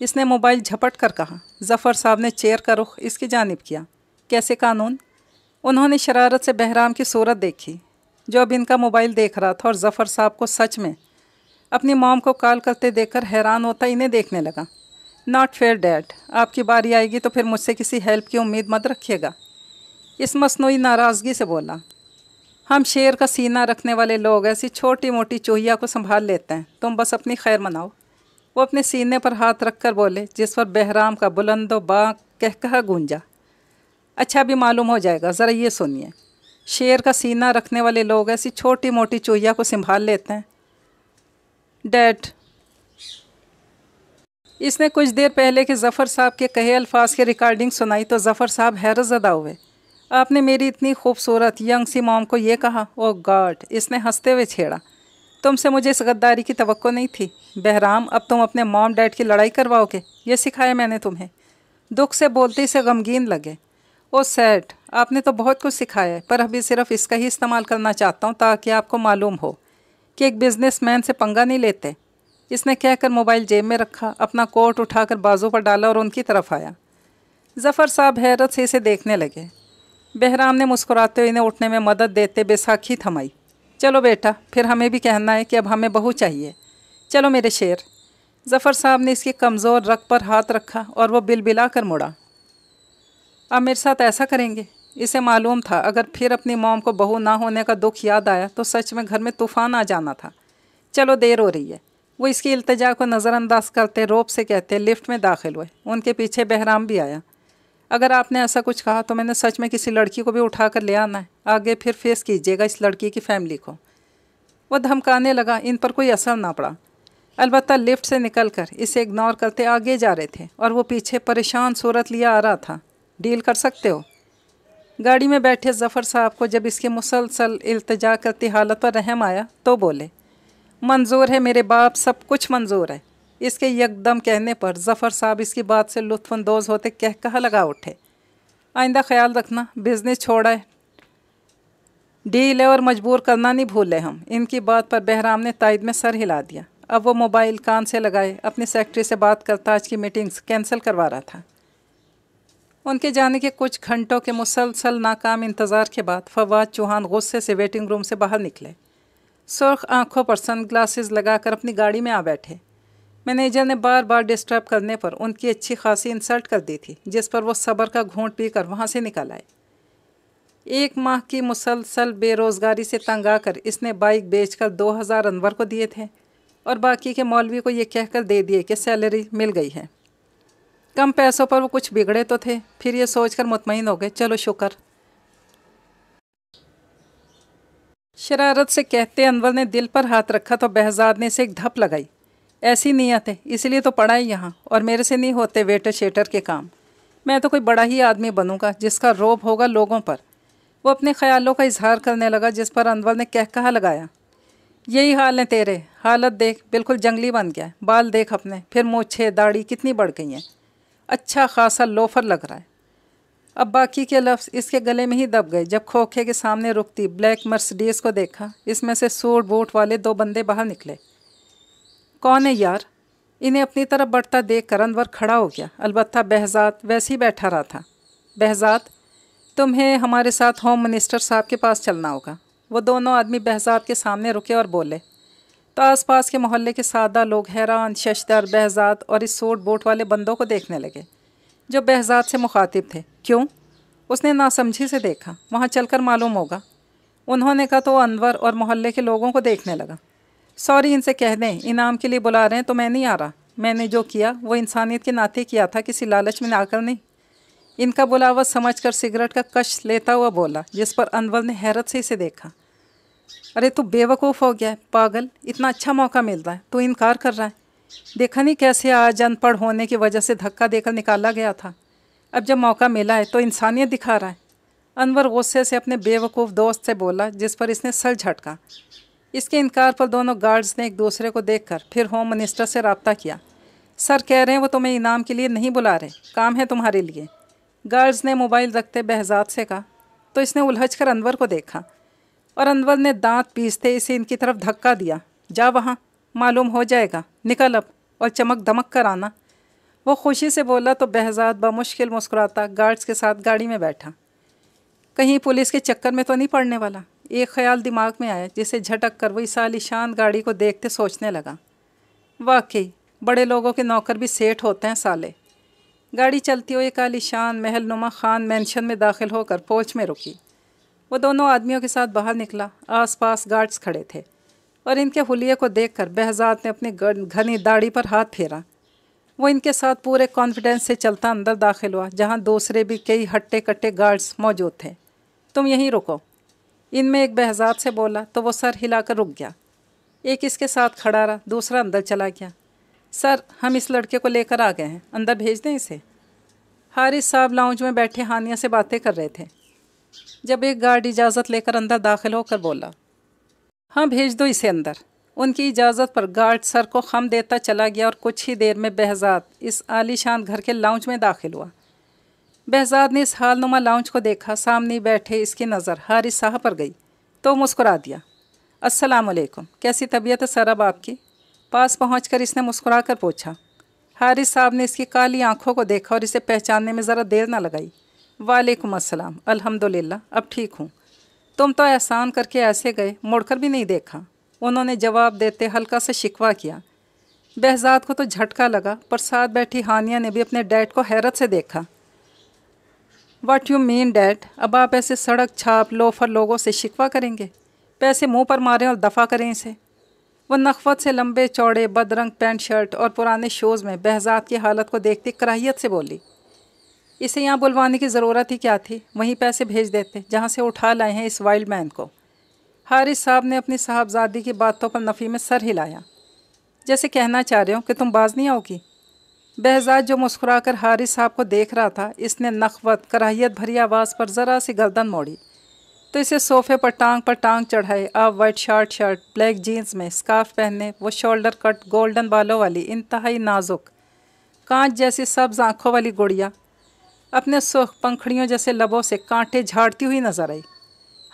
اس نے موبائل جھپٹ کر کہا۔ ظفر صاحب نے چیئر کا رخ اس کی جانب کیا۔ کیسے قانون؟ انہوں نے شرارت سے بہرام کی صورت دیکھی جو اب ان کا موبائل دیکھ رہا تھا، اور ظفر صاحب کو سچ میں اپنی موم کو کال کرتے دیکھ کر حیران ہوتا انہیں دیکھنے لگا۔ ناٹ فیئر ڈیڈ، آپ کی باری آئے گی تو پھر مجھ سے کسی ہیلپ کی امید مت رکھیے گا، اس مصنوعی ناراضگی سے بولا۔ ہم شیر کا سینہ رکھنے والے لوگ ایسی چھوٹی موٹی چوہیا کو سنبھال لیتے ہیں، تم بس اپنی خیر مناؤ۔ وہ اپنے سینے پر ہاتھ رکھ کر بولے، جس پر بہرام کا بلند و با کہا گونجا۔ اچھا بھی معلوم ہو جائے گا، ذرا یہ سنیے۔ شیر کا سینہ رکھنے والے لوگ ایسی چھوٹی موٹی چوہیا کو سنبھال لیتے ہیں۔ ڈیڈ، اس نے کچھ دیر پہلے کہ ظفر صاحب کے کہے الفاظ کی ریکارڈنگ سنائی تو ظفر صاحب حیرت زدہ ہوئے۔ آپ نے میری اتنی خوبصورت ینگ سی موم کو یہ کہا؟ او گاڈ، اس نے ہنستے ہوئے چھیڑا۔ تم سے مجھے اس غداری کی توقع نہیں تھی۔ بہرام، اب تم اپنے موم ڈیڈ کی لڑائی کرواؤ گے؟ یہ سکھایا میں نے تمہیں؟ دکھ سے بولتے سے غمگین لگے۔ او سیٹ، آپ نے تو بہت کچھ سکھایا ہے، پر ابھی صرف اس کا ہی استعمال کرنا چاہتا ہوں تاکہ آپ کو معلوم ہو کہ ایک بزنس مین سے پنگا نہیں لیتے۔ اس نے کہہ کر موبائل جیب میں رکھا، اپنا کوٹ اٹھا کر بازو پر ڈالا اور ان کی طرف آیا۔ ظفر صاحب حیرت سے اسے دیکھنے لگے۔ بہرام نے مسکراتے ہوئے انہیں اٹھنے میں مدد دیتے بیساکھی تھمائی۔ چلو بیٹا، پھر ہمیں بھی کہنا ہے کہ اب ہمیں بہو چاہیے۔ چلو میرے شیر۔ ظفر صاحب نے اس کی کمزور رگ پر ہاتھ رکھا اور وہ بلبلا کر مڑا۔ آپ میرے ساتھ ایسا کریں گے؟ اسے معلوم تھا اگر پھر اپنی موم کو بہو نہ ہونے کا دکھ یاد آیا تو سچ میں گھر میں طوفان آ جانا تھا۔ چلو دیر ہو رہی ہے۔ وہ اس کی التجا کو نظر انداز کرتے روب سے کہتے لفٹ میں داخل ہوئے۔ ان کے پیچھے بہرام بھی آیا۔ اگر آپ نے ایسا کچھ کہا تو میں نے سچ میں کسی لڑکی کو بھی اٹھا کر لے آنا ہے، آگے پھر فیس کیجیے گا اس لڑکی کی فیملی کو۔ وہ دھمکانے لگا، ان پر کوئی اثر نہ پڑا، البتہ لفٹ سے نکل کر اسے اگنور کرتے آگے جا رہے تھے اور وہ پیچھے پریشان صورت لیا آ رہا تھا۔ ڈیل کر سکتے ہو؟ گاڑی میں بیٹھے ظفر صاحب کو جب اس کی مسلسل التجا کرتی حالت پر رحم آیا تو بولے، منظور ہے میرے باپ، سب کچھ منظور ہے۔ اس کے یکدم کہنے پر ظفر صاحب اس کی بات سے لطف اندوز ہوتے کہا لگا اٹھے، آئندہ خیال رکھنا، بزنس چھوڑا ہے، ڈیل ہے اور مجبور کرنا نہیں بھولے ہم۔ ان کی بات پر بہرام نے تائید میں سر ہلا دیا۔ اب وہ موبائل کان سے لگائے اپنی سیکرٹری سے بات کرتا آج کی میٹنگز کینسل کروا رہا تھا۔ ان کے جانے کے کچھ گھنٹوں کے مسلسل ناکام انتظار کے بعد فواد چوہان غصے سے ویٹنگ روم سے باہر نکلے۔ سرخ آنکھوں پر سن گلاسز لگا کر اپنی گاڑی میں آ بیٹھے۔ مینیجر نے بار بار ڈسٹرب کرنے پر ان کی اچھی خاصی انسلٹ کر دی تھی، جس پر وہ صبر کا گھونٹ پی کر وہاں سے نکل آئے۔ 1 ماہ کی مسلسل بے روزگاری سے تنگ آ کر اس نے بائک بیچ کر 2000 انور کو دیے تھے اور باقی کے مولوی کو یہ کہہ کر دے دیے کہ سیلری مل گئی ہے۔ کم پیسوں پر وہ کچھ بگڑے تو تھے، پھر یہ سوچ کر مطمئن ہو گئے، چلو شکر۔ شرارت سے کہتے انور نے دل پر ہاتھ رکھا تو بہزاد نے اسے ایک دھپ لگائی۔ ایسی نیت ہے، اس لیے تو پڑا ہے یہاں، اور میرے سے نہیں ہوتے ویٹر شیٹر کے کام۔ میں تو کوئی بڑا ہی آدمی بنوں گا جس کا روب ہوگا لوگوں پر۔ وہ اپنے خیالوں کا اظہار کرنے لگا، جس پر انور نے کہا لگایا، یہی حال ہے تیرے، حالت دیکھ، بالکل جنگلی بن گیا ہے، بال دیکھ اپنے، پھر مونچھیں داڑھی کتنی بڑھ گئی ہیں، اچھا خاصا لوفر لگ رہا ہے۔ اب باقی کے لفظ اس کے گلے میں ہی دب گئے جب کھوکھے کے سامنے رکتی بلیک مرسڈیز کو دیکھا۔ اس میں سے سوٹ بوٹ والے 2 بندے باہر نکلے۔ کون ہے یار؟ انہیں اپنی طرف بڑھتا دیکھ کر انور کھڑا ہو گیا، البتہ بہزاد ویسے ہی بیٹھا رہا تھا۔ بہزاد، تمہیں ہمارے ساتھ ہوم منسٹر صاحب کے پاس چلنا ہوگا۔ وہ دونوں آدمی بہزاد کے سامنے رکے اور بولے تو آس پاس کے محلے کے سادہ لوگ حیران ششدر بہزاد اور اس سوٹ بوٹ والے بندوں کو دیکھنے لگے جو بہزاد سے مخاطب تھے۔ کیوں؟ اس نے ناسمجھی سے دیکھا، وہاں چل کر معلوم ہوگا۔ انہوں نے کہا تو وہ انور اور محلے کے لوگوں کو دیکھنے لگا۔ سوری، ان سے کہہ دیں انعام کے لیے بلا رہے ہیں تو میں نہیں آ رہا۔ میں نے جو کیا وہ انسانیت کے ناطے کیا تھا، کسی لالچ میں آ کر نہیں۔ ان کا بلاوا سمجھ کر سگریٹ کا کش لیتا ہوا بولا، جس پر انور نے حیرت سے اسے دیکھا۔ ارے تو بے وقوف ہو گیا ہے پاگل، اتنا اچھا موقع مل رہا ہے تو انکار کر رہا ہے؟ دیکھا نہیں کیسے آج ان پڑھ ہونے کی وجہ سے دھکا دے کر نکالا گیا تھا، اب جب موقع ملا ہے تو انسانیت دکھا رہا ہے۔ انور غصے سے اپنے بے وقوف دوست سے بولا، جس پر اس نے سر جھٹکا۔ اس کے انکار پر دونوں گارڈز نے ایک دوسرے کو دیکھ کر پھر ہوم منسٹر سے رابطہ کیا۔ سر کہہ رہے ہیں وہ تمہیں انعام کے لیے نہیں بلا رہے، کام ہے تمہارے لیے۔ گارڈز نے موبائل رکھتے بہزاد سے کہا تو اس نے الجھ کر انور کو دیکھا اور انور نے دانت پیستے اسے ان کی طرف دھکا دیا۔ جا وہاں، معلوم ہو جائے گا، نکل اب اور چمک دمک کر آنا۔ وہ خوشی سے بولا تو بہزاد بمشکل مسکراتا گارڈز کے ساتھ گاڑی میں بیٹھا۔ کہیں پولیس کے چکر میں تو نہیں پڑنے والا، ایک خیال دماغ میں آیا جسے جھٹک کر وہ اس عالیشان گاڑی کو دیکھتے سوچنے لگا۔ واقعی بڑے لوگوں کے نوکر بھی سیٹھ ہوتے ہیں سالے۔ گاڑی چلتی ہوئی ایک عالیشان محل نما خان مینشن میں داخل ہو کر پوچھ میں رکی۔ وہ دونوں آدمیوں کے ساتھ باہر نکلا۔ آس پاس گارڈز کھڑے تھے اور ان کے حلیے کو دیکھ کر بہزاد نے اپنی گھنی داڑھی پر ہاتھ پھیرا۔ وہ ان کے ساتھ پورے کانفیڈنس سے چلتا اندر داخل ہوا جہاں دوسرے بھی کئی ہٹے کٹے گارڈز موجود تھے۔ تم یہیں رکو، ان میں ایک بہزاد سے بولا تو وہ سر ہلا کر رک گیا۔ ایک اس کے ساتھ کھڑا رہا، دوسرا اندر چلا گیا۔ سر ہم اس لڑکے کو لے کر آ گئے ہیں، اندر بھیج دیں اسے؟ حارث صاحب لاؤنج میں بیٹھے ہانیہ سے باتیں کر رہے تھے جب ایک گارڈ اجازت لے کر اندر داخل ہو کر بولا، ہاں بھیج دو اسے اندر۔ ان کی اجازت پر گارڈ سر کو خم دیتا چلا گیا اور کچھ ہی دیر میں بہزاد اس عالی شان گھر کے لاؤنج میں داخل ہوا۔ بہزاد نے اس حال نما لاؤنج کو دیکھا، سامنے بیٹھے اس کی نظر حارث صاحب پر گئی تو مسکرا دیا۔ السلام علیکم، کیسی طبیعت ہے سر اب آپ کی؟ پاس پہنچ کر اس نے مسکرا کر پوچھا۔ حارث صاحب نے اس کی کالی آنکھوں کو دیکھا اور اسے پہچاننے میں ذرا دیر نہ لگائی۔ وعلیکم السلام، الحمدللہ اب ٹھیک ہوں۔ تم تو احسان کر کے ایسے گئے، مڑ کر بھی نہیں دیکھا، انہوں نے جواب دیتے ہلکا سے شکوہ کیا۔ بہزاد کو تو جھٹکا لگا پر ساتھ بیٹھی ہانیہ نے بھی اپنے ڈیڈ کو حیرت سے دیکھا۔ What you mean dad? اب آپ ایسے سڑک چھاپ لوفر لوگوں سے شکوہ کریں گے؟ پیسے منہ پر ماریں اور دفع کریں اسے۔ وہ نخوت سے لمبے چوڑے بدرنگ پینٹ شرٹ اور پرانے شوز میں بہزاد کی حالت کو دیکھتی کراہیت سے بولی، اسے یہاں بلوانے کی ضرورت ہی کیا تھی؟ وہیں پیسے بھیج دیتے جہاں سے اٹھا لائے ہیں اس وائلڈ مین کو۔ حارث صاحب نے اپنی صاحبزادی کی باتوں پر نفی میں سر ہلایا، جیسے کہنا چاہ رہے ہو کہ تم باز نہیں آؤ گی۔ بہزاد جو مسکرا کر حارث صاحب کو دیکھ رہا تھا، اس نے نخوت کراہیت بھری آواز پر ذرا سی گردن موڑی تو اسے صوفے پر ٹانگ چڑھائے آپ وائٹ شرٹ بلیک جینز میں اسکارف پہنے، وہ شولڈر کٹ گولڈن بالوں والی انتہائی نازک کانچ جیسی سبز آنکھوں والی گڑیا اپنے سرخ پنکھڑیوں جیسے لبوں سے کانٹے جھاڑتی ہوئی نظر آئی۔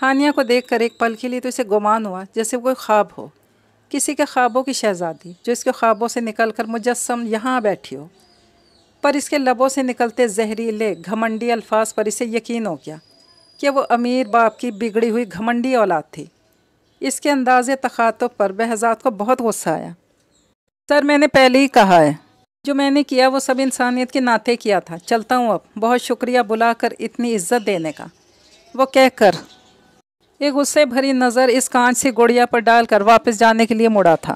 ہانیہ کو دیکھ کر ایک پل کے لیے تو اسے گمان ہوا جیسے کوئی خواب ہو، کسی کے خوابوں کی شہزادی جو اس کے خوابوں سے نکل کر مجسم یہاں بیٹھی ہو۔ پر اس کے لبوں سے نکلتے زہریلے گھمنڈی الفاظ پر اسے یقین ہو گیا کہ وہ امیر باپ کی بگڑی ہوئی گھمنڈی اولاد تھی۔ اس کے انداز تخاطب پر بہزاد کو بہت غصہ آیا۔ سر میں نے پہلے ہی کہا ہے، جو میں نے کیا وہ سب انسانیت کے ناطے کیا تھا، چلتا ہوں اب، بہت شکریہ بلا کر اتنی عزت دینے کا، وہ کہہ کر ایک غصے بھری نظر اس کانچ سی گڑیا پر ڈال کر واپس جانے کے لیے مڑا تھا۔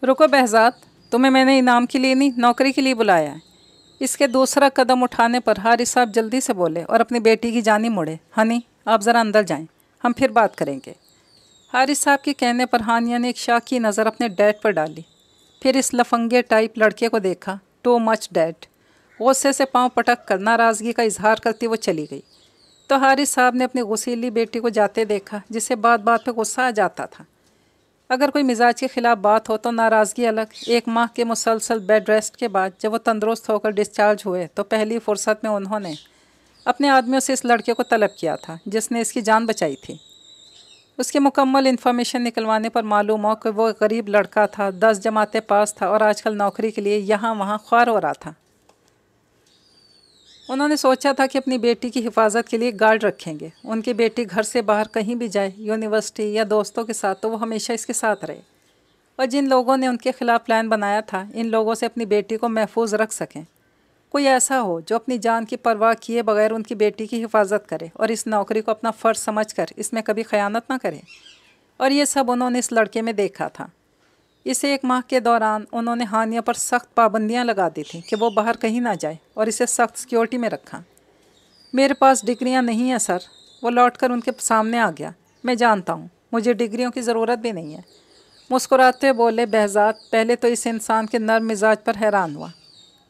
رکو بہزاد، تمہیں میں نے انعام کے لیے نہیں نوکری کے لیے بلایا ہے۔ اس کے دوسرا قدم اٹھانے پر حارث صاحب جلدی سے بولے اور اپنی بیٹی کی جانب مڑے، ہنی آپ ذرا اندر جائیں، ہم پھر بات کریں گے۔ حارث صاحب کے کہنے پر ہانیہ نے ایک شاک کی نظر اپنے ڈیڈ پر ڈالی، پھر اس لفنگے ٹائپ لڑکے کو دیکھا، ٹو مچ ڈیڈ۔ غصے سے پاؤں پٹک کر ناراضگی کا اظہار کرتی وہ چلی گئی تو حارث صاحب نے اپنی غسیلی بیٹی کو جاتے دیکھا جسے بات بات پہ غصہ آ جاتا تھا۔ اگر کوئی مزاج کے خلاف بات ہو تو ناراضگی الگ۔ ایک ماہ کے مسلسل بیڈ ریسٹ کے بعد جب وہ تندرست ہو کر ڈسچارج ہوئے تو پہلی فرصت میں انہوں نے اپنے آدمیوں سے اس لڑکے کو طلب کیا تھا جس نے اس کی جان بچائی تھی۔ اس کی مکمل انفارمیشن نکلوانے پر معلوم ہو کہ وہ غریب لڑکا تھا، 10 جماعتیں پاس تھا اور آج کل نوکری کے لیے یہاں وہاں خوار ہو رہا تھا۔ انہوں نے سوچا تھا کہ اپنی بیٹی کی حفاظت کے لیے گارڈ رکھیں گے، ان کی بیٹی گھر سے باہر کہیں بھی جائے، یونیورسٹی یا دوستوں کے ساتھ، تو وہ ہمیشہ اس کے ساتھ رہے، اور جن لوگوں نے ان کے خلاف پلان بنایا تھا ان لوگوں سے اپنی بیٹی کو محفوظ رکھ سکیں۔ کوئی ایسا ہو جو اپنی جان کی پرواہ کیے بغیر ان کی بیٹی کی حفاظت کرے اور اس نوکری کو اپنا فرض سمجھ کر اس میں کبھی خیانت نہ کرے، اور یہ سب انہوں نے اس لڑکے میں دیکھا تھا۔ اسے 1 ماہ کے دوران انہوں نے ہانیہ پر سخت پابندیاں لگا دی تھیں کہ وہ باہر کہیں نہ جائے اور اسے سخت سیکیورٹی میں رکھا۔ میرے پاس ڈگریاں نہیں ہیں سر، وہ لوٹ کر ان کے سامنے آ گیا۔ میں جانتا ہوں، مجھے ڈگریوں کی ضرورت بھی نہیں ہے، مسکراتے بولے بہزاد۔ پہلے تو اس انسان کے نرم مزاج پر حیران ہوا۔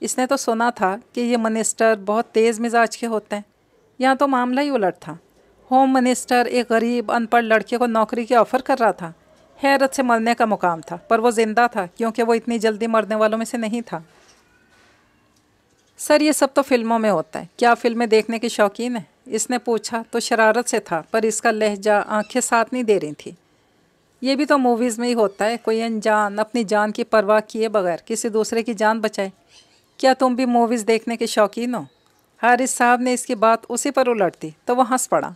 اس نے تو سنا تھا کہ یہ منسٹر بہت تیز مزاج کے ہوتے ہیں، یہاں تو معاملہ ہی الٹ تھا۔ ہوم منسٹر ایک غریب ان پڑھ لڑکے کو نوکری کی آفر کر رہا تھا۔ حیرت سے مرنے کا مقام تھا، پر وہ زندہ تھا کیونکہ وہ اتنی جلدی مرنے والوں میں سے نہیں تھا۔ سر یہ سب تو فلموں میں ہوتا ہے، کیا فلمیں دیکھنے کی شوقین ہے؟ اس نے پوچھا تو شرارت سے تھا، پر اس کا لہجہ آنکھیں ساتھ نہیں دے رہی تھی۔ یہ بھی تو موویز میں ہی ہوتا ہے، کوئی انجان اپنی جان کی پرواہ کیے بغیر کسی دوسرے کی جان بچائے۔ کیا تم بھی موویز دیکھنے کے شوقین ہو؟ حارث صاحب نے اس کی بات اسی پر الٹ دی تو وہ ہنس پڑا۔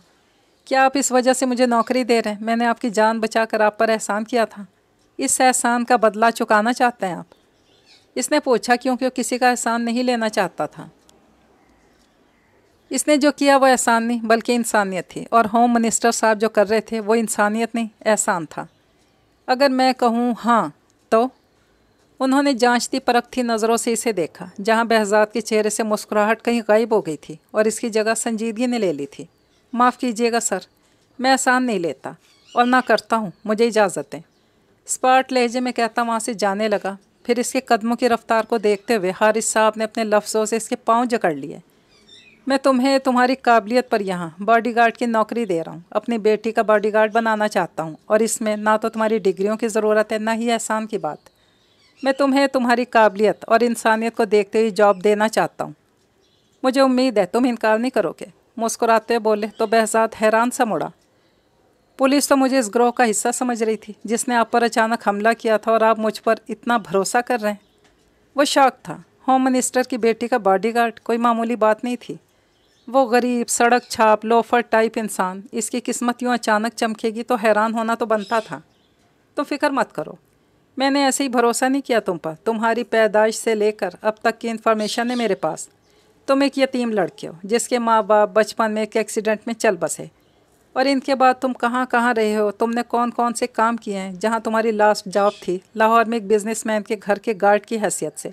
کیا آپ اس وجہ سے مجھے نوکری دے رہے ہیں؟ میں نے آپ کی جان بچا کر آپ پر احسان کیا تھا، اس احسان کا بدلہ چکانا چاہتے ہیں آپ؟ اس نے پوچھا کیونکہ وہ کسی کا احسان نہیں لینا چاہتا تھا۔ اس نے جو کیا وہ احسان نہیں بلکہ انسانیت تھی، اور ہوم منسٹر صاحب جو کر رہے تھے وہ انسانیت نہیں احسان تھا۔ اگر میں کہوں ہاں تو؟ انہوں نے جانچتی پرکھتی نظروں سے اسے دیکھا، جہاں بہزاد کے چہرے سے مسکراہٹ کہیں غائب ہو گئی تھی اور اس کی جگہ سنجیدگی نے لے لی تھی۔ معاف کیجیے گا سر، میں احسان نہیں لیتا اور نہ کرتا ہوں، مجھے اجازت دیں، اسپاٹ لہجے میں کہتا وہاں سے جانے لگا۔ پھر اس کے قدموں کی رفتار کو دیکھتے ہوئے حارث صاحب نے اپنے لفظوں سے اس کے پاؤں جکڑ لیے۔ میں تمہیں تمہاری قابلیت پر یہاں باڈی گارڈ کی نوکری دے رہا ہوں، اپنی بیٹی کا باڈی گارڈ بنانا چاہتا ہوں، اور اس میں نہ تو تمہاری ڈگریوں کی ضرورت ہے نہ ہی احسان کی بات۔ میں تمہیں تمہاری قابلیت اور انسانیت کو دیکھتے ہوئے جاب دینا چاہتا ہوں۔ مجھے امید ہے تم انکار نہیں کرو گے، مسکراتے بولے تو بہزاد حیران سا مڑا۔ پولیس تو مجھے اس گروہ کا حصہ سمجھ رہی تھی جس نے آپ پر اچانک حملہ کیا تھا، اور آپ مجھ پر اتنا بھروسہ کر رہے ہیں۔ وہ شاک تھا۔ ہوم منسٹر کی بیٹی کا باڈی گارڈ کوئی معمولی بات نہیں تھی۔ وہ غریب، سڑک چھاپ، لوفر ٹائپ انسان، اس کی قسمت یوں اچانک چمکے گی تو حیران ہونا تو بنتا تھا۔ تو فکر مت کرو، میں نے ایسے ہی بھروسہ نہیں کیا تم پر، تمہاری پیدائش سے لے کر اب تک کی انفارمیشن ہے میرے پاس۔ تم ایک یتیم لڑکے ہو جس کے ماں باپ بچپن میں ایک ایکسیڈنٹ میں چل بسے، اور ان کے بعد تم کہاں کہاں رہے ہو، تم نے کون کون سے کام کیے ہیں۔ جہاں تمہاری لاسٹ جاب تھی لاہور میں ایک بزنس مین کے گھر کے گارڈ کی حیثیت سے،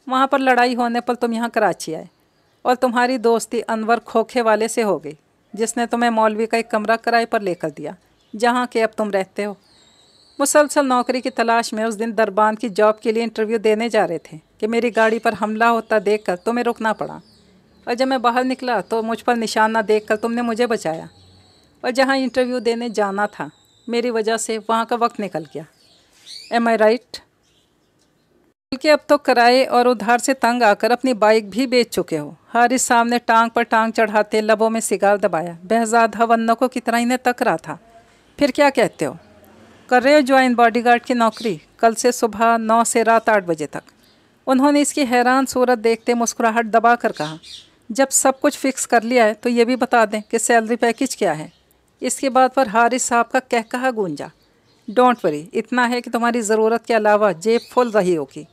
وہاں پر لڑائی ہونے پر تم یہاں کراچی آئے، اور تمہاری دوستی انور کھوکھے والے سے ہو گئی جس نے تمہیں مولوی کا ایک کمرہ کرائے پر لے کر دیا جہاں کہ اب تم رہتے ہو۔ مسلسل نوکری کی تلاش میں اس دن دربان کی جاب کے لیے انٹرویو دینے جا رہے تھے کہ میری گاڑی پر حملہ ہوتا دیکھ کر تمہیں رکنا پڑا، اور جب میں باہر نکلا تو مجھ پر نشان نہ دیکھ کر تم نے مجھے بچایا، اور جہاں انٹرویو دینے جانا تھا میری وجہ سے وہاں کا وقت نکل گیا۔ ایم آئی رائٹ؟ بلکہ اب تو کرائے اور ادھار سے تنگ آ کر اپنی بائک بھی بیچ چکے ہو۔ حارث صاحب نے ٹانگ پر ٹانگ چڑھاتے لبوں میں سگار دبایا۔ بہزاد ہونوں کو کتنا انہیں تک رہا تھا۔ پھر کیا کہتے ہو؟ کر رہے ہو جوائن باڈی گارڈ کی نوکری؟ کل سے صبح 9 سے رات 8 بجے تک۔ انہوں نے اس کی حیران صورت دیکھتے مسکراہٹ دبا کر کہا، جب سب کچھ فکس کر لیا ہے تو یہ بھی بتا دیں کہ سیلری پیکیج کیا ہے۔ اس کی بات پر حارث صاحب کا کہا گونجا۔ ڈونٹ وری، اتنا ہے کہ تمہاری ضرورت کے علاوہ جیب فل رہی ہوگی۔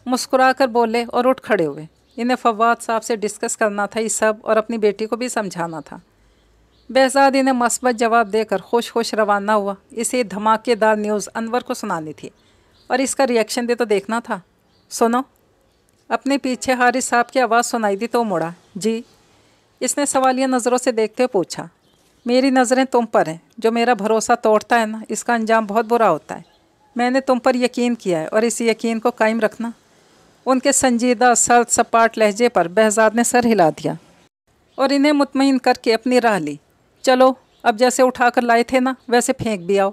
مسکرا کر بولے اور اٹھ کھڑے ہوئے۔ انہیں فواد صاحب سے ڈسکس کرنا تھا یہ سب، اور اپنی بیٹی کو بھی سمجھانا تھا۔ بہزاد انہیں مثبت جواب دے کر خوش خوش روانہ ہوا۔ اسے دھماکے دار نیوز انور کو سنانی تھی اور اس کا ریئیکشن بھی تو دیکھنا تھا۔ سنو، اپنے پیچھے حارث صاحب کی آواز سنائی دی تو مڑا۔ جی؟ اس نے سوالیہ نظروں سے دیکھتے ہوئے پوچھا۔ میری نظریں تم پر ہیں، جو میرا بھروسہ توڑتا ہے نا اس کا انجام بہت برا ہوتا ہے۔ میں نے تم پر یقین کیا ہے اور اس یقین کو قائم رکھنا۔ ان کے سنجیدہ سرد سپاٹ لہجے پر بہزاد نے سر ہلا دیا اور انہیں مطمئن کر کے اپنی راہ لی۔ چلو اب جیسے اٹھا کر لائے تھے نا ویسے پھینک بھی آؤ،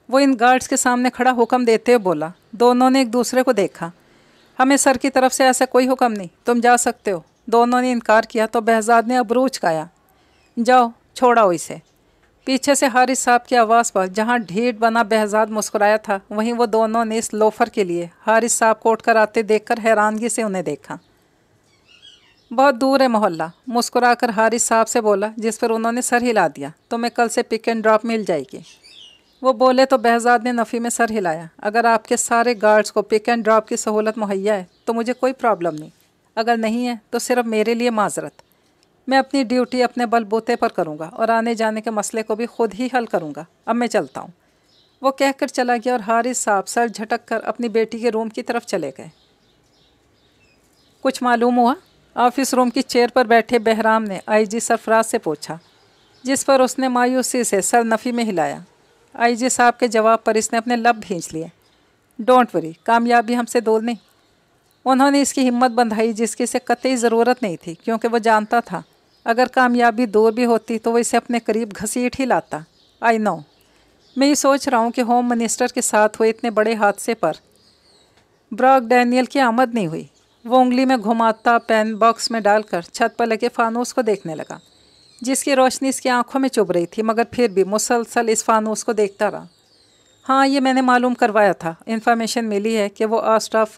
وہ ان گارڈز کے سامنے کھڑا حکم دیتے ہوئے بولا۔ دونوں نے ایک دوسرے کو دیکھا۔ ہمیں سر کی طرف سے ایسا کوئی حکم نہیں، تم جا سکتے ہو۔ دونوں نے انکار کیا تو بہزاد نے ابرو اچکایا۔ جاؤ، چھوڑاؤ اسے۔ پیچھے سے حارث صاحب کی آواز پر جہاں ڈھیٹ بنا بہزاد مسکرایا تھا وہیں وہ دونوں نے اس لوفر کے لیے حارث صاحب کو اٹھ کر آتے دیکھ کر حیرانگی سے انہیں دیکھا۔ بہت دور ہے محلہ، مسکرا کر حارث صاحب سے بولا، جس پر انہوں نے سر ہلا دیا۔ تمہیں کل سے پک اینڈ ڈراپ مل جائے گی۔ وہ بولے تو بہزاد نے نفی میں سر ہلایا۔ اگر آپ کے سارے گارڈز کو پک اینڈ ڈراپ کی سہولت مہیا ہے تو مجھے کوئی پرابلم نہیں، اگر نہیں ہے تو صرف میرے لیے معذرت۔ میں اپنی ڈیوٹی اپنے بل بوتے پر کروں گا اور آنے جانے کے مسئلے کو بھی خود ہی حل کروں گا۔ اب میں چلتا ہوں، وہ کہہ کر چلا گیا اور حارث صاحب سر جھٹک کر اپنی بیٹی کے روم کی طرف چلے گئے۔ کچھ معلوم ہوا؟ آفس روم کی چیئر پر بیٹھے بہرام نے آئی جی سرفراز سے پوچھا، جس پر اس نے مایوسی سے سر نفی میں ہلایا۔ آئی جی صاحب کے جواب پر اس نے اپنے لب بھینچ لیے۔ ڈونٹ وری، کامیابی ہم سے دور نہیں۔ انہوں نے اس کی ہمت بندھائی جس کی اسے قطعی ضرورت نہیں تھی، کیونکہ وہ جانتا تھا اگر کامیابی دور بھی ہوتی تو وہ اسے اپنے قریب گھسیٹ ہی لاتا۔ آئی نو، میں یہ سوچ رہا ہوں کہ ہوم منسٹر کے ساتھ ہوئے اتنے بڑے حادثے پر براک ڈینیل کی آمد نہیں ہوئی۔ وہ انگلی میں گھماتا پین باکس میں ڈال کر چھت پر لگے فانوس کو دیکھنے لگا، جس کی روشنی اس کی آنکھوں میں چبھ رہی تھی، مگر پھر بھی مسلسل اس فانوس کو دیکھتا رہا۔ ہاں، یہ میں نے معلوم کروایا تھا۔ انفارمیشن ملی ہے کہ وہ آسٹراف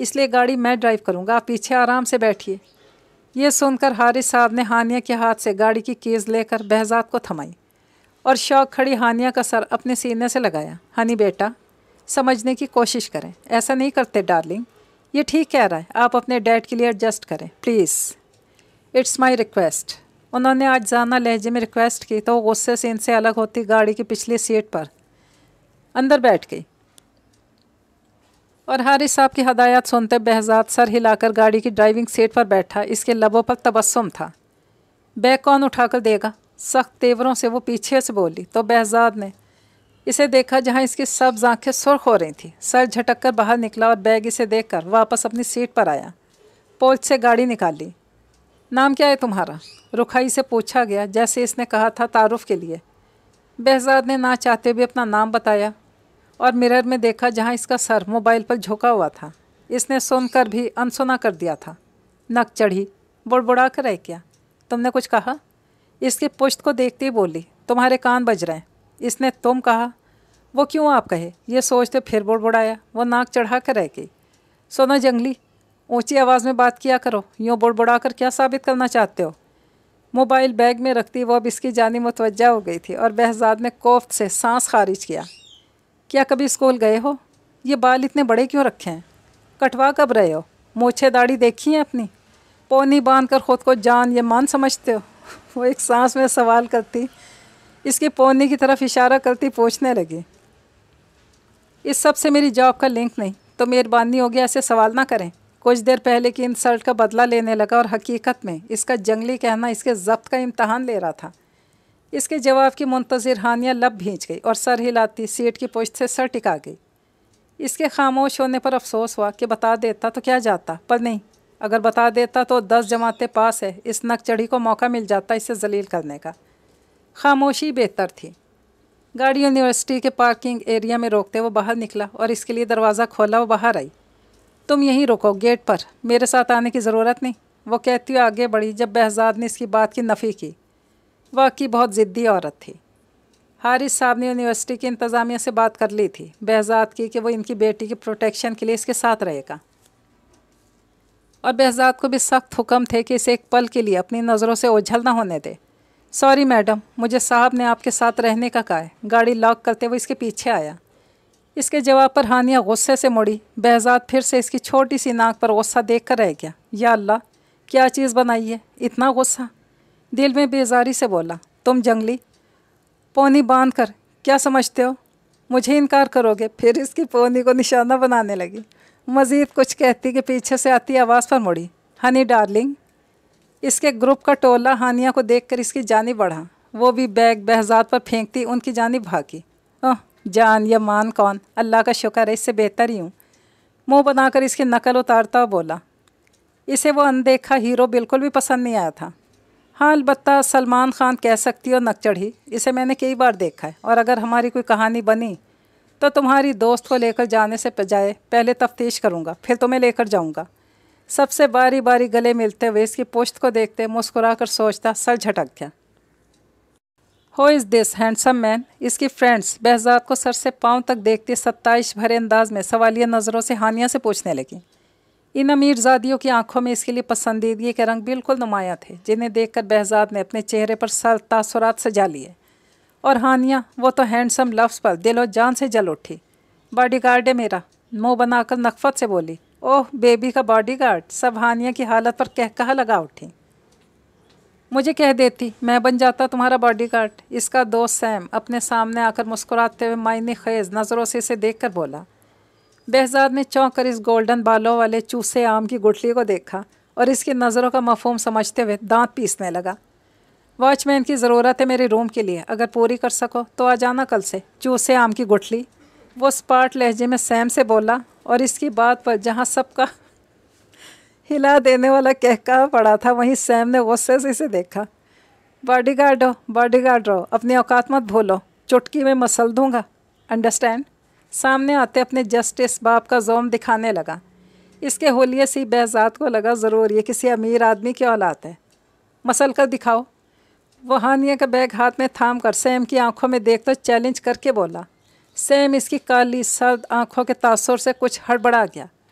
اس لیے گاڑی میں ڈرائیو کروں گا، آپ پیچھے آرام سے بیٹھیے۔ یہ سن کر حارث صاحب نے ہانیہ کے ہاتھ سے گاڑی کی کیز لے کر بہزاد کو تھمائی اور شوق کھڑی ہانیہ کا سر اپنے سینے سے لگایا۔ ہنی بیٹا، سمجھنے کی کوشش کریں، ایسا نہیں کرتے ڈارلنگ، یہ ٹھیک کہہ رہا ہے، آپ اپنے ڈیڈ کے لیے ایڈجسٹ کریں پلیز، اٹس مائی ریکویسٹ۔ انہوں نے آج زانہ لہجے میں ریکویسٹ کی تو وہ غصے سے ان سے الگ ہوتی گاڑی کی پچھلی سیٹ پر اندر بیٹھ گئی اور حارث صاحب کی ہدایات سنتے بہزاد سر ہلا کر گاڑی کی ڈرائیونگ سیٹ پر بیٹھا۔ اس کے لبوں پر تبسم تھا۔ بیگ کون اٹھا کر دے گا؟ سخت تیوروں سے وہ پیچھے سے بولی تو بہزاد نے اسے دیکھا جہاں اس کی سبز آنکھیں سرخ ہو رہی تھیں۔ سر جھٹک کر باہر نکلا اور بیگ اسے دیکھ کر واپس اپنی سیٹ پر آیا۔ پوچھ سے گاڑی نکالی۔ نام کیا ہے تمہارا؟ رکھائی سے پوچھا گیا جیسے اس نے کہا تھا تعارف کے لیے۔ بہزاد نے نہ چاہتے بھی اپنا نام بتایا اور مرر میں دیکھا جہاں اس کا سر موبائل پر جھکا ہوا تھا۔ اس نے سن کر بھی انسنا کر دیا تھا۔ نک چڑھی، بڑبڑا کر رہے کیا؟ تم نے کچھ کہا؟ اس کی پشت کو دیکھتی ہی بولی، تمہارے کان بج رہے ہیں۔ اس نے تم کہا؟ وہ کیوں آپ کہے؟ یہ سوچتے پھر بڑبڑایا۔ وہ ناک چڑھا کر رہ گئی۔ سونا جنگلی، اونچی آواز میں بات کیا کرو، یوں بڑبڑا کر کیا ثابت کرنا چاہتے ہو؟ موبائل بیگ میں رکھتی وہ اب اس کی جانب متوجہ ہو گئی تھی اور بہزاد نے کوفت سے سانس خارج کیا۔ کیا کبھی اسکول گئے ہو؟ یہ بال اتنے بڑے کیوں رکھے ہیں؟ کٹوا کب رہے ہو؟ مونچھیں داڑھی دیکھی ہیں اپنی؟ پونی باندھ کر خود کو جان یہ مان سمجھتے ہو؟ وہ ایک سانس میں سوال کرتی اس کی پونی کی طرف اشارہ کرتی پوچھنے لگی، اس سب سے میری جاب کا لنک نہیں، تو مہربانی ہوگی ایسے سوال نہ کریں۔ کچھ دیر پہلے کی انسلٹ کا بدلہ لینے لگا اور حقیقت میں اس کا جنگلی کہنا اس کے ضبط کا امتحان لے رہا تھا۔ اس کے جواب کی منتظر ہانیہ لب بھینچ گئی اور سر ہلاتی سیٹ کی پشت سے سر ٹکا گئی۔ اس کے خاموش ہونے پر افسوس ہوا کہ بتا دیتا تو کیا جاتا، پر نہیں، اگر بتا دیتا تو 10 جماعتیں پاس ہے، اس نک چڑھی کو موقع مل جاتا اسے ذلیل کرنے کا۔ خاموشی بہتر تھی۔ گاڑی یونیورسٹی کے پارکنگ ایریا میں روکتے وہ باہر نکلا اور اس کے لیے دروازہ کھولا۔ وہ باہر آئی۔ تم یہیں رکو گیٹ پر، میرے ساتھ آنے کی ضرورت نہیں، وہ کہتی ہوئے آگے بڑھی جب بہزاد نے اس کی بات کی نفی کی۔ واقعی بہت ضدی عورت تھی۔ حارث صاحب نے یونیورسٹی کی انتظامیہ سے بات کر لی تھی بہزاد کی کہ وہ ان کی بیٹی کی پروٹیکشن کے لیے اس کے ساتھ رہے گا، اور بہزاد کو بھی سخت حکم تھے کہ اسے ایک پل کے لیے اپنی نظروں سے اوجھل نہ ہونے دے۔ سوری میڈم، مجھے صاحب نے آپ کے ساتھ رہنے کا کہا ہے۔ گاڑی لاک کرتے وہ اس کے پیچھے آیا۔ اس کے جواب پر ہانیہ غصے سے مڑی۔ بہزاد پھر سے اس کی چھوٹی سی ناک پر غصہ دیکھ کر رہ گیا۔ یا اللہ، کیا چیز بنائی ہے اتنا غصہ؟ دل میں بیزاری سے بولا، تم جنگلی، پونی باندھ کر کیا سمجھتے ہو؟ مجھے انکار کرو گے؟ پھر اس کی پونی کو نشانہ بنانے لگی۔ مزید کچھ کہتی کہ پیچھے سے آتی آواز پر مڑی، ہنی ڈارلنگ۔ اس کے گروپ کا ٹولہ ہانیہ کو دیکھ کر اس کی جانب بڑھا۔ وہ بھی بیگ بہزاد پر پھینکتی ان کی جانب بھاگی۔ جان یا مان کون، اللہ کا شکر ہے اس سے بہتر ہی ہوں، منہ بنا کر اس کی نقل اتارتا بولا۔ اسے وہ اندیکھا ہیرو بالکل بھی پسند نہیں آیا تھا۔ ہاں البتہ سلمان خان کہہ سکتی ہو نک چڑھی، اسے میں نے کئی بار دیکھا ہے، اور اگر ہماری کوئی کہانی بنی تو تمہاری دوست کو لے کر جانے سے بجائے پہلے تفتیش کروں گا، پھر تمہیں لے کر جاؤں گا۔ سب سے باری باری گلے ملتے ہوئے اس کی پشت کو دیکھتے مسکرا کر سوچتا سر جھٹک گیا۔ ہو از دس ہینڈسم مین؟ اس کی فرینڈس بہزاد کو سر سے پاؤں تک دیکھتی ستائش بھرے انداز میں سوالیہ نظروں سے ہانیہ سے پوچھنے لگیں۔ ان امیر زادیوں کی آنکھوں میں اس کے لیے پسندیدگی کے رنگ بالکل نمایاں تھے، جنہیں دیکھ کر بہزاد نے اپنے چہرے پر سر تاثرات سجا لیے، اور ہانیہ وہ تو ہینڈسم لفظ پر دل و جان سے جل اٹھی۔ باڈی گارڈ ہے میرا، منہ بنا کر نخفت سے بولی۔ اوہ بیبی کا باڈی گارڈ؟ سب ہانیہ کی حالت پر کہا لگا اٹھی۔ مجھے کہہ دیتی، میں بن جاتا تمہارا باڈی گارڈ۔ اس کا دوست سیم اپنے سامنے آ کر مسکراتے ہوئے معنی خیز نظروں سے اسے دیکھ کر بولا۔ بہزاد نے چونک کر اس گولڈن بالوں والے چوسے آم کی گٹھلی کو دیکھا اور اس کی نظروں کا مفہوم سمجھتے ہوئے دانت پیسنے لگا۔ واچ مین کی ضرورت ہے میرے روم کے لیے، اگر پوری کر سکو تو آ جانا کل سے۔ چوسے آم کی گٹھلی، وہ سپاٹ لہجے میں سیم سے بولا، اور اس کی بات پر جہاں سب کا ہلا دینے والا کہکہا پڑا تھا وہیں سیم نے غصے سے اسے دیکھا۔ باڈی گارڈ ہو، باڈی گارڈ رہو، اپنی اوقات مت بھولو، چٹکی میں مسل دوں گا، انڈرسٹینڈ؟ سامنے آتے اپنے جسٹس باپ کا زوم دکھانے لگا۔ اس کے حلیے سے بہزاد کو لگا ضرور یہ کسی امیر آدمی کی اولاد ہے۔ مسل کر دکھاؤ۔ وہ ہانیہ کا بیگ ہاتھ میں تھام کر سیم کی آنکھوں میں دیکھ تو چیلنج کر کے بولا۔ سیم اس کی کالی سرد آنکھوں کے تاثر سے کچھ ہڑبڑا گیا۔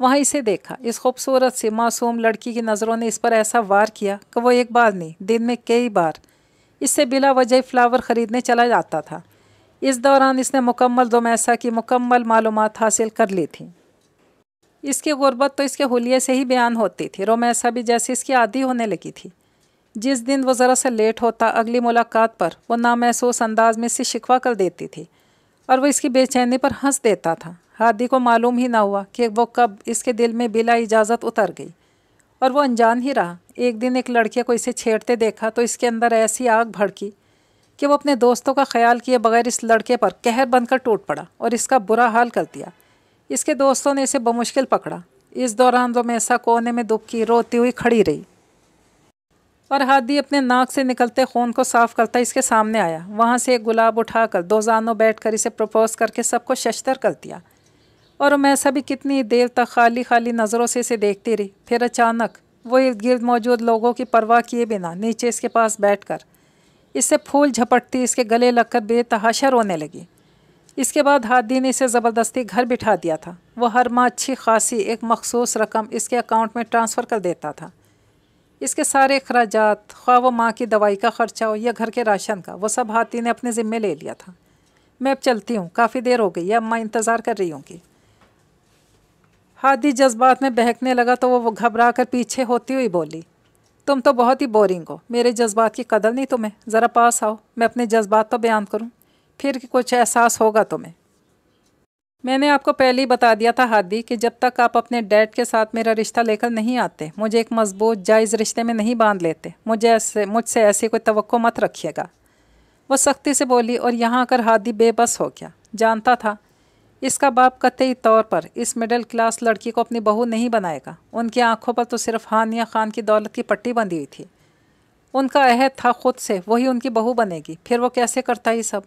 وہاں اسے دیکھا۔ اس خوبصورت سی معصوم لڑکی کی نظروں نے اس پر ایسا وار کیا کہ وہ ایک بار نہیں، دن میں کئی بار اس سے بلا وجہ فلاور خریدنے چلا جاتا تھا۔ اس دوران اس نے مکمل رومیسا کی مکمل معلومات حاصل کر لی تھیں۔ اس کی غربت تو اس کے حلیے سے ہی بیان ہوتی تھی۔ رومیسا بھی جیسے اس کی عادی ہونے لگی تھی۔ جس دن وہ ذرا سا لیٹ ہوتا، اگلی ملاقات پر وہ نامحسوس انداز میں اس سے شکوہ کر دیتی تھی اور وہ اس کی بے چینی پر ہنس دیتا تھا۔ ہادی کو معلوم ہی نہ ہوا کہ وہ کب اس کے دل میں بلا اجازت اتر گئی، اور وہ انجان ہی رہا۔ ایک دن ایک لڑکے کو اسے چھیڑتے دیکھا تو اس کے اندر ایسی آگ بھڑکی کہ وہ اپنے دوستوں کا خیال کیے بغیر اس لڑکے پر قہر بن کر ٹوٹ پڑا اور اس کا برا حال کر دیا۔ اس کے دوستوں نے اسے بمشکل پکڑا۔ اس دوران رومیسا کونے میں دبکی روتی ہوئی کھڑی رہی، اور ہادی اپنے ناک سے نکلتے خون کو صاف کرتا اس کے سامنے آیا۔ وہاں سے ایک گلاب اٹھا کر دو زانوں بیٹھ کر اسے پرپوز کر کے سب کو ششدر کر دیا، اور رومیسا بھی کتنی دیر تک خالی خالی نظروں سے اسے دیکھتی رہی۔ پھر اچانک وہ ارد گرد موجود لوگوں کی پرواہ کیے بنا نیچے اس کے پاس بیٹھ کر اس سے پھول جھپٹتی اس کے گلے لگ کر بے تحاشا رونے لگی۔ اس کے بعد ہادی نے اسے زبردستی گھر بٹھا دیا تھا۔ وہ ہر ماہ اچھی خاصی ایک مخصوص رقم اس کے اکاؤنٹ میں ٹرانسفر کر دیتا تھا۔ اس کے سارے اخراجات، خواہ وہ ماں کی دوائی کا خرچہ ہو یا گھر کے راشن کا، وہ سب ہادی نے اپنے ذمے لے لیا تھا۔ میں اب چلتی ہوں، کافی دیر ہو گئی ہے، اماں انتظار کر رہی ہوں گی۔ ہادی جذبات میں بہکنے لگا تو وہ گھبرا کر پیچھے ہوتی ہوئی بولی، تم تو بہت ہی بورنگ ہو، میرے جذبات کی قدر نہیں تمہیں؟ ذرا پاس آؤ، میں اپنے جذبات تو بیان کروں، پھر کچھ احساس ہوگا تمہیں۔ میں نے آپ کو پہلے ہی بتا دیا تھا ہادی کہ جب تک آپ اپنے ڈیڈ کے ساتھ میرا رشتہ لے کر نہیں آتے، مجھے ایک مضبوط جائز رشتے میں نہیں باندھ لیتے، مجھ سے ایسی کوئی توقع مت رکھیے گا، وہ سختی سے بولی۔ اور یہاں کر ہادی بے بس ہو گیا۔ جانتا تھا اس کا باپ قطعی طور پر اس مڈل کلاس لڑکی کو اپنی بہو نہیں بنائے گا۔ ان کی آنکھوں پر تو صرف ہانیہ خان کی دولت کی پٹی بندھی ہوئی تھی۔ ان کا عہد تھا خود سے وہی ان کی بہو بنے گی۔ پھر وہ کیسے کرتا یہ سب؟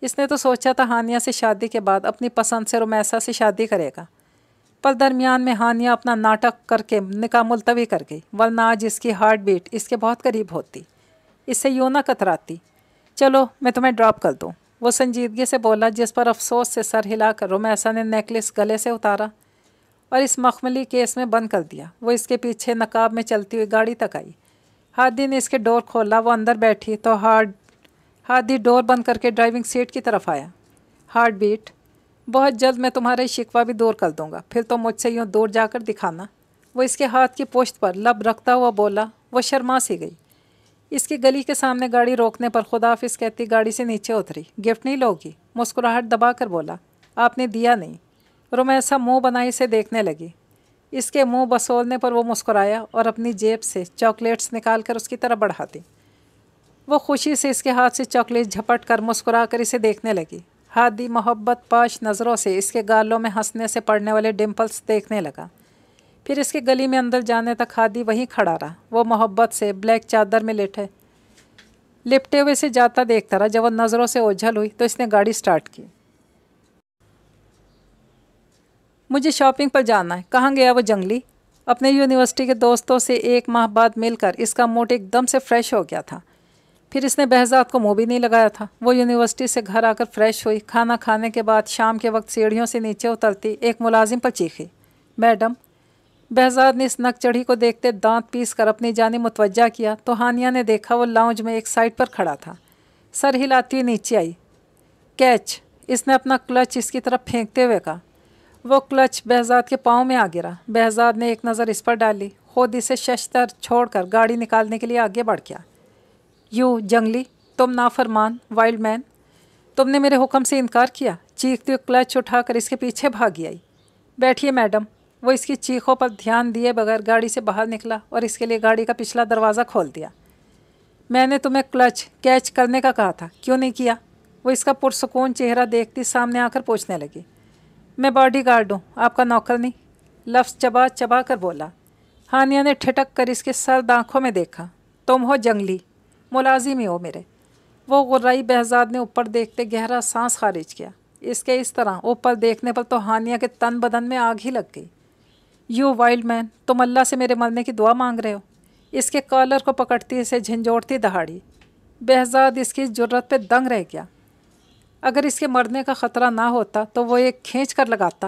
اس نے تو سوچا تھا ہانیہ سے شادی کے بعد اپنی پسند سے رومیسا سے شادی کرے گا، پر درمیان میں ہانیہ اپنا ناٹک کر کے نکاح ملتوی کر گئی، ورنہ آج اس کی ہارٹ بیٹ اس کے بہت قریب ہوتی، اس سے یوں نہ کتراتی۔ چلو میں تمہیں ڈراپ کر دوں، وہ سنجیدگی سے بولا، جس پر افسوس سے سر ہلا کر رومیسا نے نیکلس گلے سے اتارا اور اس مخملی کیس میں بند کر دیا۔ وہ اس کے پیچھے نقاب میں چلتی ہوئی گاڑی تک آئی۔ ہادی نے اس کے ڈور کھولا، وہ اندر بیٹھی تو ہادی ڈور بند کر کے ڈرائیونگ سیٹ کی طرف آیا۔ ہارٹ بیٹ، بہت جلد میں تمہارے شکوہ بھی دور کر دوں گا، پھر تو مجھ سے یوں دور جا کر دکھانا، وہ اس کے ہاتھ کی پشت پر لب رکھتا ہوا بولا۔ وہ شرما سی گئی۔ اس کی گلی کے سامنے گاڑی روکنے پر خداحافظ کہتی گاڑی سے نیچے اتری۔ گفٹ نہیں لوگی؟ مسکراہٹ دبا کر بولا۔ آپ نے دیا نہیں۔ رومیسا منہ بنائی سے دیکھنے لگی۔ اس کے منہ بسولنے پر وہ مسکرایا اور اپنی جیب سے چاکلیٹس نکال کر اس کی طرف بڑھا دی۔ وہ خوشی سے اس کے ہاتھ سے چاکلیٹ جھپٹ کر مسکرا کر اسے دیکھنے لگی۔ ہادی محبت پاش نظروں سے اس کے گالوں میں ہنسنے سے پڑنے والے ڈمپلز دیکھنے لگا۔ پھر اس کے گلی میں اندر جانے تک ہادی وہیں کھڑا رہا۔ وہ محبت سے بلیک چادر میں لپٹے ہوئے سے جاتا دیکھتا رہا۔ جب وہ نظروں سے اوجھل ہوئی تو اس نے گاڑی سٹارٹ کی۔ مجھے شاپنگ پر جانا ہے۔ کہاں گیا وہ جنگلی؟ اپنے یونیورسٹی کے دوستوں سے ایک ماہ بعد مل کر اس کا موڈ ایک دم سے فریش ہو گیا تھا۔ پھر اس نے بہزاد کو منہ بھی نہیں لگایا تھا۔ وہ یونیورسٹی سے گھر آ کر فریش ہوئی۔ کھانا کھانے کے بعد شام کے وقت سیڑھیوں سے نیچے اترتی ایک ملازم پر چیخی، میڈم۔ بہزاد نے اس نک چڑھی کو دیکھتے دانت پیس کر اپنی جانب متوجہ کیا تو ہانیہ نے دیکھا وہ لاؤنج میں ایک سائٹ پر کھڑا تھا۔ سر ہلاتی ہوئی نیچے آئی۔ کیچ، اس نے اپنا کلچ اس کی طرف پھینکتے ہوئے کہا۔ وہ کلچ بہزاد کے پاؤں میں آ گرا۔ بہزاد نے ایک نظر اس پر ڈالی، خود اسے ششدر چھوڑ کر گاڑی نکالنے کے لیے آگے بڑھ گیا۔ یو جنگلی، تم نافرمان وائلڈ مین، تم نے میرے حکم سے انکار کیا؟ چیختی ہوئی کلچ اٹھا کر اس کے پیچھے بھاگی آئی۔ بیٹھیے میڈم۔ وہ اس کی چیخوں پر دھیان دیے بغیر گاڑی سے باہر نکلا اور اس کے لیے گاڑی کا پچھلا دروازہ کھول دیا۔ میں نے تمہیں کلچ کیچ کرنے کا کہا تھا، کیوں نہیں کیا؟ وہ اس کا پرسکون چہرہ دیکھتی سامنے آ کر پوچھنے لگی۔ میں باڈی گارڈ ہوں، آپ کا نوکر نہیں، لفظ چبا چبا کر بولا۔ ہانیہ نے ٹھٹک کر اس کے سرد آنکھوں میں دیکھا۔ تم ہو جنگلی، ملازم ہی ہو میرے۔ وہ غرائی بہزاد نے اوپر دیکھتے گہرا سانس خارج کیا۔ اس کے اس طرح اوپر دیکھنے پر تو ہانیہ کے تن بدن میں آگ ہی لگ گئی۔ یو وائلڈ مین، تم اللہ سے میرے مرنے کی دعا مانگ رہے ہو؟ اس کے کالر کو پکڑتی اسے جھنجھوڑتی دہاڑی۔ بہزاد اس کی جرت پہ دنگ رہ گیا۔ اگر اس کے مرنے کا خطرہ نہ ہوتا تو وہ ایک کھینچ کر لگاتا،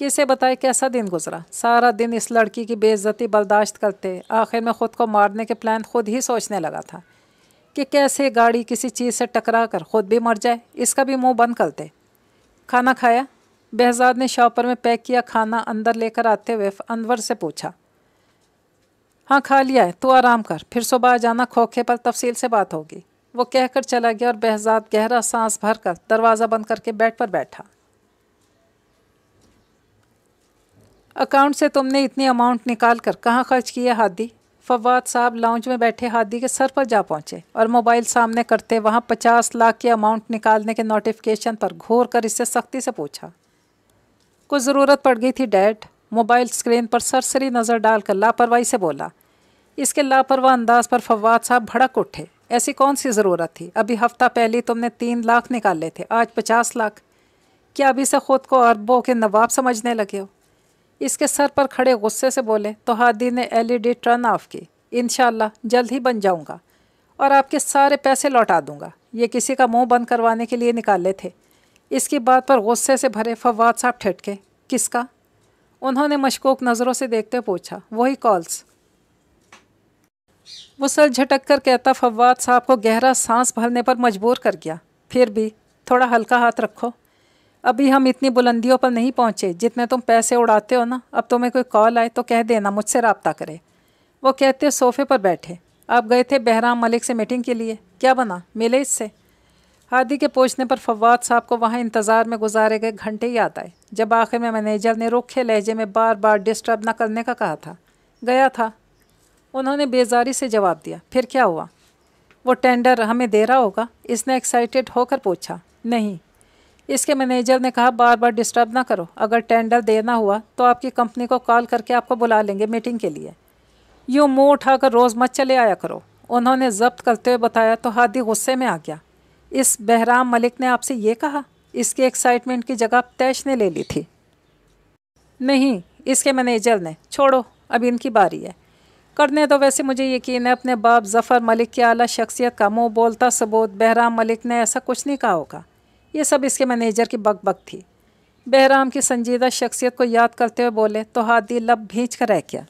کسے بتائے کیسا دن گزرا، سارا دن اس لڑکی کی بے عزتی برداشت کرتے آخر میں خود کو مارنے کے پلان خود ہی سوچنے لگا تھا کہ کیسے گاڑی کسی چیز سے ٹکرا کر خود بھی مر جائے، اس کا بھی منہ بند کرتے۔ کھانا کھایا؟ بہزاد نے شاپر میں پیک کیا کھانا اندر لے کر آتے ہوئے انور سے پوچھا۔ ہاں کھا لیا ہے، تو آرام کر، پھر صبح جانا کھوکھے پر تفصیل سے بات ہوگی، وہ کہہ کر چلا گیا اور بہزاد گہرا سانس بھر کر دروازہ بند کر کے بیڈ پر بیٹھا۔ اکاؤنٹ سے تم نے اتنی اماؤنٹ نکال کر کہاں خرچ کیا ہادی؟ فواد صاحب لاؤنج میں بیٹھے ہادی کے سر پر جا پہنچے اور موبائل سامنے کرتے وہاں 50 لاکھ کی اماؤنٹ نکالنے کے نوٹیفیکیشن پر گھور کر اس سے سختی سے پوچھا۔ کچھ ضرورت پڑ گئی تھی ڈیڈ، موبائل اسکرین پر سرسری نظر ڈال کر لاپرواہی سے بولا۔ اس کے لاپرواہ انداز پر فواد صاحب بھڑک اٹھے۔ ایسی کون سی ضرورت تھی؟ ابھی ہفتہ پہلے تم نے 3 لاکھ نکالے تھے، آج 50 لاکھ، کیا ابھی سے خود کو اربوں کے نواب سمجھنے لگے ہو؟ اس کے سر پر کھڑے غصے سے بولے تو ہادی نے LED ٹرن آف کی۔ انشاءاللہ جلد ہی بن جاؤں گا اور آپ کے سارے پیسے لوٹا دوں گا، یہ کسی کا منہ بند کروانے کے لیے نکالے تھے۔ اس کی بات پر غصے سے بھرے فواد صاحب ٹھٹکے۔ کس کا؟ انہوں نے مشکوک نظروں سے دیکھتے پوچھا۔ وہی کالز۔ وہ سر جھٹک کر کہتا فواد صاحب کو گہرا سانس بھرنے پر مجبور کر گیا۔ پھر بھی تھوڑا ہلکا ہاتھ رکھو، ابھی ہم اتنی بلندیوں پر نہیں پہنچے جتنے تم پیسے اڑاتے ہو نا، اب تمہیں کوئی کال آئے تو کہہ دینا مجھ سے رابطہ کرے۔ وہ کہتے صوفے پر بیٹھے۔ آپ گئے تھے بہرام ملک سے میٹنگ کے لیے، کیا بنا، ملے اس سے؟ ہادی کے پوچھنے پر فواد صاحب کو وہاں انتظار میں گزارے گئے گھنٹے یاد آئے جب آخر میں مینیجر نے روکھے لہجے میں بار بار ڈسٹرب نہ کرنے کا کہا تھا۔ گیا تھا، انہوں نے بیزاری سے جواب دیا۔ پھر کیا ہوا؟ وہ ٹینڈر ہمیں دے رہا ہوگا؟ اس نے ایکسائٹیڈ ہو کر پوچھا۔ نہیں، اس کے مینیجر نے کہا بار بار ڈسٹرب نہ کرو، اگر ٹینڈر دینا ہوا تو آپ کی کمپنی کو کال کر کے آپ کو بلا لیں گے میٹنگ کے لیے، یوں منہ اٹھا کر روز مت چلے آیا کرو، انہوں نے ضبط کرتے ہوئے بتایا تو ہادی غصے میں آ گیا۔ اس بہرام ملک نے آپ سے یہ کہا؟ اس کی ایکسائٹمنٹ کی جگہ تیش نے لے لی تھی۔ نہیں، اس کے مینیجر نے۔ چھوڑو، اب ان کی باری ہے، کرنے دو۔ ویسے مجھے یقین ہے اپنے باپ ظفر ملک کی اعلیٰ شخصیت کا منہ بولتا ثبوت بہرام ملک نے ایسا کچھ نہیں کہا ہوگا، یہ سب اس کے مینیجر کی بک بک تھی۔ بہرام کی سنجیدہ شخصیت کو یاد کرتے ہوئے بولے تو ہادی لب بھینچ کر رہ گیا۔